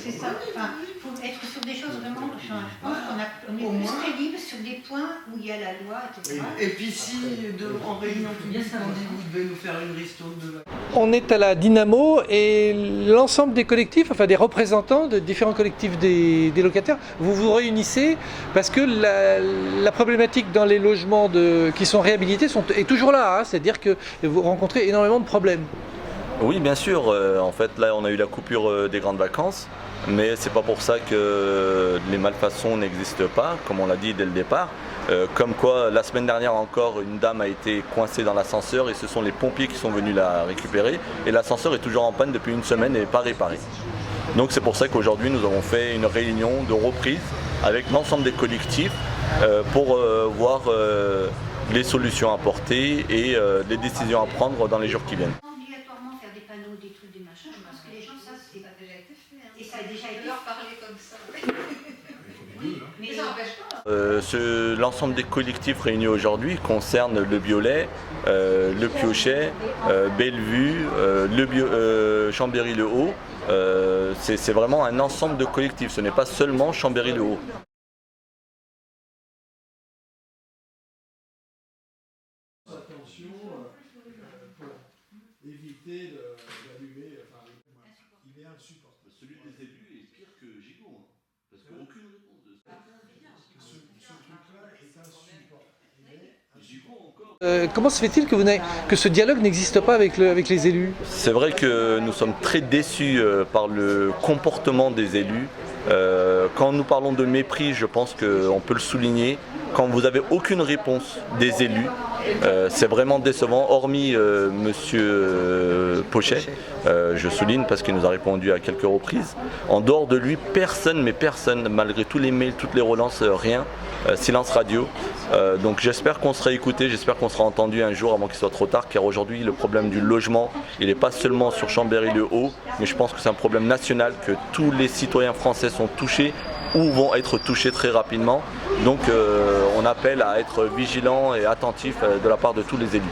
c'est ça. Enfin, il faut être sur des choses vraiment. Enfin, je pense qu'on est plus crédible sur des points où il y a la loi, etc. Et puis si en réunion publique, on dit vous devez nous faire une ristourne de... On est à la Dynamo et l'ensemble des collectifs, enfin des représentants de différents collectifs des locataires, vous vous réunissez parce que la problématique dans les logements qui sont réhabilités est toujours là, hein, c'est-à-dire que vous rencontrez énormément de problèmes. Oui, bien sûr. En fait, là, on a eu la coupure des grandes vacances, mais c'est pas pour ça que les malfaçons n'existent pas, comme on l'a dit dès le départ. Comme quoi, la semaine dernière encore, une dame a été coincée dans l'ascenseur et ce sont les pompiers qui sont venus la récupérer. Et l'ascenseur est toujours en panne depuis une semaine et n'est pas réparé. Donc c'est pour ça qu'aujourd'hui, nous avons fait une réunion de reprise avec l'ensemble des collectifs pour voir les solutions à apporter et les décisions à prendre dans les jours qui viennent. Faire des panneaux, des trucs, des machins, je pense que les gens, ça c'est... Ça a déjà été fait. Hein. Et ça a déjà été leur parler comme ça. Oui, mais ça n'empêche pas. L'ensemble des collectifs réunis aujourd'hui concernent le Biolay, le Piochet, Bellevue, Chambéry-le-Haut. C'est vraiment un ensemble de collectifs, ce n'est pas seulement Chambéry-le-Haut. Attention pour éviter d'allumer, il est insupportable. Celui des élus est pire que Gigot, hein, parce qu'aucune réponse de ça. Ce truc-là est insupportable. Comment se fait-il que ce dialogue n'existe pas avec les élus? C'est vrai que nous sommes très déçus par le comportement des élus. Quand nous parlons de mépris, je pense qu'on peut le souligner. Quand vous n'avez aucune réponse des élus, c'est vraiment décevant, hormis Monsieur Pochet, je souligne parce qu'il nous a répondu à quelques reprises. En dehors de lui, personne, mais personne, malgré tous les mails, toutes les relances, rien, silence radio. Donc j'espère qu'on sera écouté, j'espère qu'on sera entendu un jour avant qu'il soit trop tard, car aujourd'hui le problème du logement, il n'est pas seulement sur Chambéry-le-Haut, mais je pense que c'est un problème national, que tous les citoyens français sont touchés ou vont être touchés très rapidement. Donc on appelle à être vigilants et attentifs de la part de tous les élus.